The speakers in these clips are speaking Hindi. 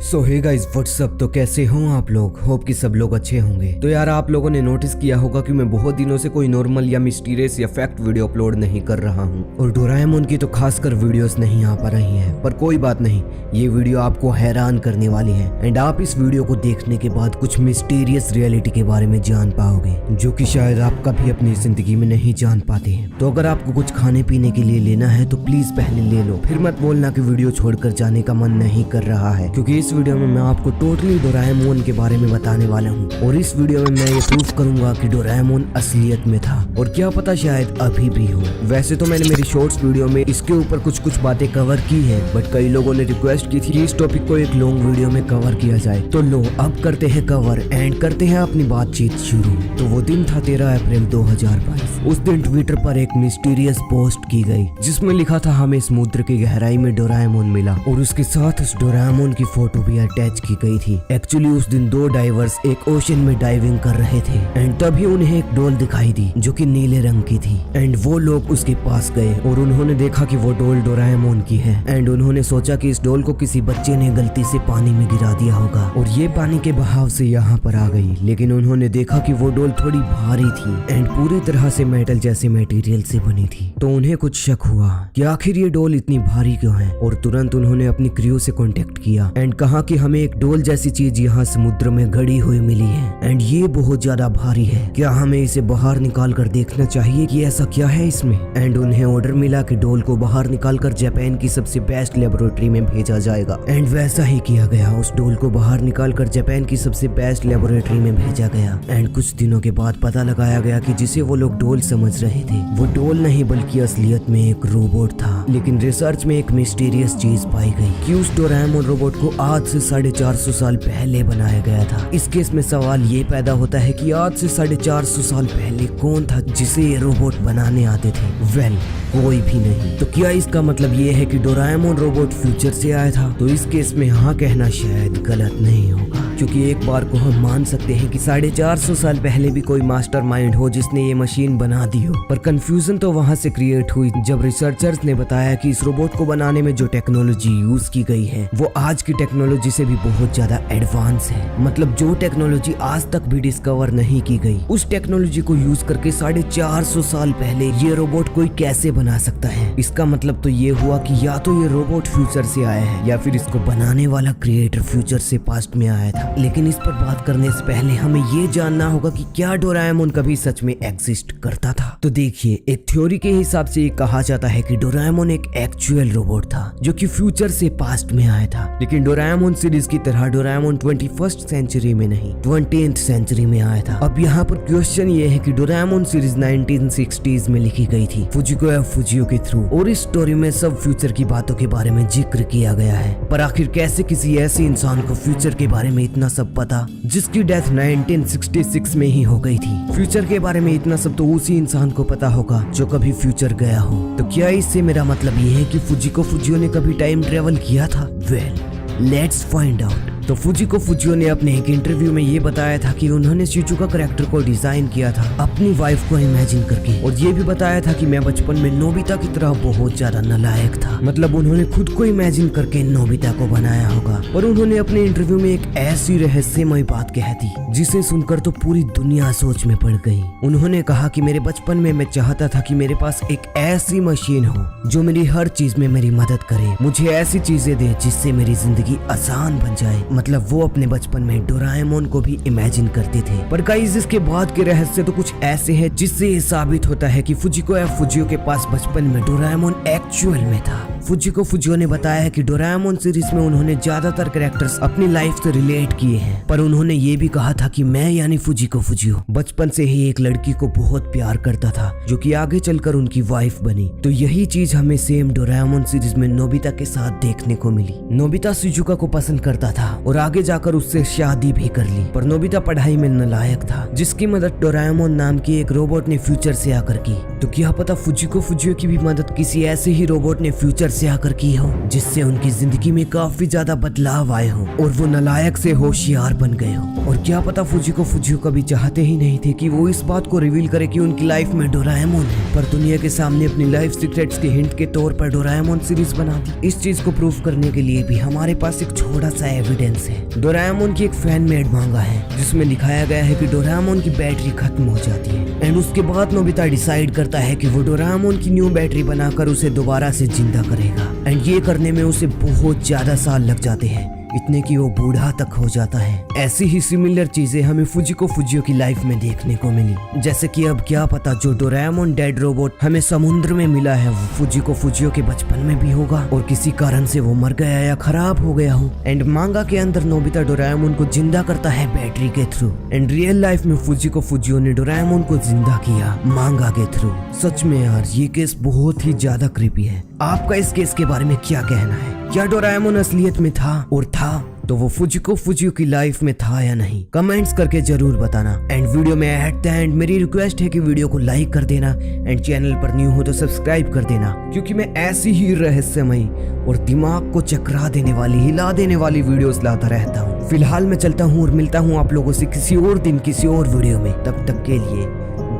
सो हे गाइस व्हाट्सअप। तो कैसे हो आप लोग? होप कि सब लोग अच्छे होंगे। तो यार आप लोगों ने नोटिस किया होगा कि मैं बहुत दिनों से कोई नॉर्मल या मिस्टीरियस या फैक्ट वीडियो अपलोड नहीं कर रहा हूँ, और डोरेमोन की तो खासकर वीडियोस नहीं आ पा रही हैं। पर कोई बात नहीं, ये वीडियो आपको हैरान करने वाली है एंड आप इस वीडियो को देखने के बाद कुछ मिस्टीरियस रियलिटी के बारे में जान पाओगे, जो कि शायद आप कभी अपनी जिंदगी में नहीं जान पाते हैं। तो अगर आपको कुछ खाने पीने के लिए लेना है तो प्लीज पहले ले लो, फिर मत बोलना कि वीडियो छोड़कर जाने का मन नहीं कर रहा है, क्योंकि इस वीडियो में मैं आपको टोटली डोरेमोन के बारे में बताने वाला हूँ। और इस वीडियो में मैं ये प्रूफ करूंगा कि डोरेमोन असलियत में था, और क्या पता शायद अभी भी हो। वैसे तो मैंने मेरी शॉर्ट्स वीडियो में इसके ऊपर कुछ बातें कवर की है, बट कई लोगों ने रिक्वेस्ट की थी कि इस टॉपिक को एक लॉन्ग वीडियो में कवर किया जाए। तो लो अब करते हैं कवर एंड करते हैं अपनी बातचीत शुरू। तो वो दिन था 13 अप्रैल 2022। उस दिन ट्विटर पर एक मिस्टीरियस पोस्ट की गई जिसमें लिखा था हमें समुद्र की गहराई में डोरेमोन मिला, और उसके साथ उस डोरेमोन की फोटो भी अटैच की गई थी। एक्चुअली उस दिन दो डाइवर्स एक ओशन में डाइविंग कर रहे थे एंड तभी उन्हें एक डॉल दिखाई दी जो कि नीले रंग की थी। एंड वो लोग उसके पास गए और उन्होंने देखा कि वो डॉल डोरेमोन की है। एंड उन्होंने सोचा कि इस डॉल को किसी बच्चे ने गलती से पानी में गिरा दिया होगा और ये पानी के बहाव से यहाँ पर आ गई। लेकिन उन्होंने देखा कि वो डॉल थोड़ी भारी थी एंड पूरी तरह से मेटल जैसे मटेरियल से बनी थी। तो उन्हें कुछ शक हुआ कि आखिर ये डॉल इतनी भारी क्यों है, और तुरंत उन्होंने अपनी क्रू से कांटेक्ट किया एंड कहा कि हमें एक डॉल जैसी चीज यहाँ समुद्र में गड़ी हुई मिली है एंड ये बहुत ज्यादा भारी है, क्या हमें इसे बाहर निकाल कर देखना चाहिए कि ऐसा क्या है इसमें। एंड उन्हें ऑर्डर मिला कि डॉल को बाहर निकाल कर जापान की सबसे बेस्ट लेबोरेटरी में भेजा जाएगा। एंड वैसा ही किया गया, उस डॉल को बाहर निकाल कर जापान की सबसे बेस्ट लेबोरेटरी में भेजा गया। एंड कुछ दिनों के बाद पता लगाया गया कि जिसे वो लोग डॉल समझ रहे थे वो डॉल नहीं बल्कि असलियत में एक रोबोट था। लेकिन रिसर्च में एक मिस्टीरियस चीज पाई गई कि उस डोरेमोन रोबोट को आज से 450 साल पहले बनाया गया था। इस केस में सवाल ये पैदा होता है कि आज से 450 साल पहले कौन था जिसे ये रोबोट बनाने आते थे। वेल, कोई भी नहीं। तो क्या इसका मतलब ये है कि डोरेमोन रोबोट फ्यूचर से आया था? तो इस केस में हाँ कहना शायद गलत नहीं होगा, क्योंकि एक बार को हम मान सकते हैं कि 450 साल पहले भी कोई मास्टरमाइंड हो जिसने ये मशीन बना दी हो। पर कंफ्यूजन तो वहाँ से क्रिएट हुई जब रिसर्चर्स ने बताया कि इस रोबोट को बनाने में जो टेक्नोलॉजी यूज की गई है वो आज की टेक्नोलॉजी से भी बहुत ज्यादा एडवांस है। मतलब जो टेक्नोलॉजी आज तक भी डिस्कवर नहीं की गई उस टेक्नोलॉजी को यूज करके 450 साल पहले ये रोबोट कोई कैसे बना सकता है। इसका मतलब तो ये हुआ कि या तो ये रोबोट फ्यूचर से आया है या फिर इसको बनाने वाला क्रिएटर फ्यूचर से पास्ट में आया था। लेकिन इस पर बात करने से पहले हमें ये जानना होगा कि क्या डोरेमोन कभी सच में एग्जिस्ट करता था। तो देखिए, एक थ्योरी के हिसाब से ये कहा जाता है कि डोरेमोन एक एक्चुअल रोबोट था जो कि फ्यूचर से पास्ट में आया था। लेकिन डोरेमोन सीरीज की तरह डोरेमोन 21st सेंचुरी में नहीं 20th सेंचुरी में आया था। अब यहाँ पर क्वेश्चन ये है कि डोरेमोन सीरीज 1960s में लिखी गई थी फुजिको या फुजियो के थ्रू, और इस स्टोरी में सब फ्यूचर की बातों के बारे में जिक्र किया गया है। पर आखिर कैसे किसी ऐसे इंसान को फ्यूचर के बारे में इतना सब पता जिसकी डेथ 1966 में ही हो गई थी? फ्यूचर के बारे में इतना सब तो उसी इंसान को पता होगा जो कभी फ्यूचर गया हो। तो क्या इससे मेरा मतलब ये है कि फुजिको फुजियो ने कभी टाइम ट्रेवल किया था? Well, let's find out. तो फुजिको फुजियो ने अपने एक इंटरव्यू में ये बताया था कि उन्होंने शिजुका कैरेक्टर को डिजाइन किया था अपनी वाइफ को इमेजिन करके, और ये भी बताया था कि मैं बचपन में नोबिता की तरह बहुत ज्यादा नालायक था। मतलब उन्होंने खुद को इमेजिन करके नोबिता को बनाया होगा। और उन्होंने अपने इंटरव्यू में एक ऐसी रहस्यमय बात कह दी जिसे सुनकर तो पूरी दुनिया सोच में पड़ गई। उन्होंने कहा कि मेरे बचपन में मैं चाहता था कि मेरे पास एक ऐसी मशीन हो जो मेरी हर चीज में मेरी मदद करे, मुझे ऐसी चीजें दे जिससे मेरी जिंदगी आसान बन जाए। मतलब वो अपने बचपन में डोरेमोन को भी इमेजिन करते थे। पर गाइस, इसके बाद के रहस्य तो कुछ ऐसे हैं जिससे ये साबित होता है कि फुजिको या फुजियो के पास बचपन में डोरेमोन एक्चुअल में था। फुजिको फुजियो ने बताया है कि डोरेमोन सीरीज में उन्होंने ज्यादातर कैरेक्टर्स अपनी लाइफ से रिलेट किए हैं, पर उन्होंने ये भी कहा था कि मैं यानी फुजिको फुजियो बचपन से ही एक लड़की को बहुत प्यार करता था जो कि आगे चलकर उनकी वाइफ बनी। तो यही चीज हमें सेम डोरेमोन सीरीज में नोबिता के साथ देखने को मिली। नोबिता शिजुका को पसंद करता था और आगे जाकर उससे शादी भी कर ली, पर नोबिता पढ़ाई में नालायक था जिसकी मदद डोरेमोन नाम की एक रोबोट ने फ्यूचर से आकर की। तो क्या पता फुजिको फुजियो की भी मदद किसी ऐसे ही रोबोट ने फ्यूचर से आकर की हो जिससे उनकी जिंदगी में काफी ज्यादा बदलाव आए हो और वो नालायक से होशियार बन गए हो। और क्या पता फुजिको फुजियो कभी चाहते ही नहीं थे कि वो इस बात को रिवील करे कि उनकी लाइफ में डोरेमोन है, पर दुनिया के सामने अपनी लाइफ सीक्रेट्स के हिंट के तौर पर डोरेमोन सीरीज बना दी। इस चीज को प्रूफ करने के लिए भी हमारे पास एक छोटा सा एविडेंस एलियंस है। डोरेमोन की एक फैन मेड मांगा है जिसमें दिखाया गया है कि डोरेमोन की बैटरी खत्म हो जाती है एंड उसके बाद नोबिता डिसाइड करता है कि वो डोरेमोन की न्यू बैटरी बनाकर उसे दोबारा से जिंदा करेगा एंड ये करने में उसे बहुत ज्यादा साल लग जाते हैं, इतने कि वो बूढ़ा तक हो जाता है। ऐसी ही सिमिलर चीजें हमें फुजिको फुजियो की लाइफ में देखने को मिली, जैसे कि अब क्या पता जो डोरेमोन डेड रोबोट हमें समुद्र में मिला है वो फुजिको फुजियो के बचपन में भी होगा और किसी कारण से वो मर गया या खराब हो गया हो। एंड मांगा के अंदर नोबिता डोरेमोन को जिंदा करता है बैटरी के थ्रू एंड रियल लाइफ में फुजिको फुजियो ने डोरेमोन को जिंदा किया मांगा के थ्रू। सच में यार ये केस बहुत ही ज्यादा क्रीपी है। आपका इस केस के बारे में क्या कहना है? क्या डोरेमोन असलियत में था, और था तो वो फुजिको फुजियो की लाइफ में था या नहीं? कमेंट्स करके जरूर बताना। एंड वीडियो में एट द एंड मेरी रिक्वेस्ट है कि वीडियो को लाइक कर देना एंड चैनल पर न्यू हो तो सब्सक्राइब कर देना, क्योंकि मैं ऐसी ही रहस्यमयी और दिमाग को चकरा देने वाली, हिला देने वाली वीडियोस लाता रहता हूँ। फिलहाल मैं चलता हूँ और मिलता हूँ आप लोगों से किसी और दिन किसी और वीडियो में। तब तक के लिए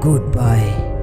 गुड बाय।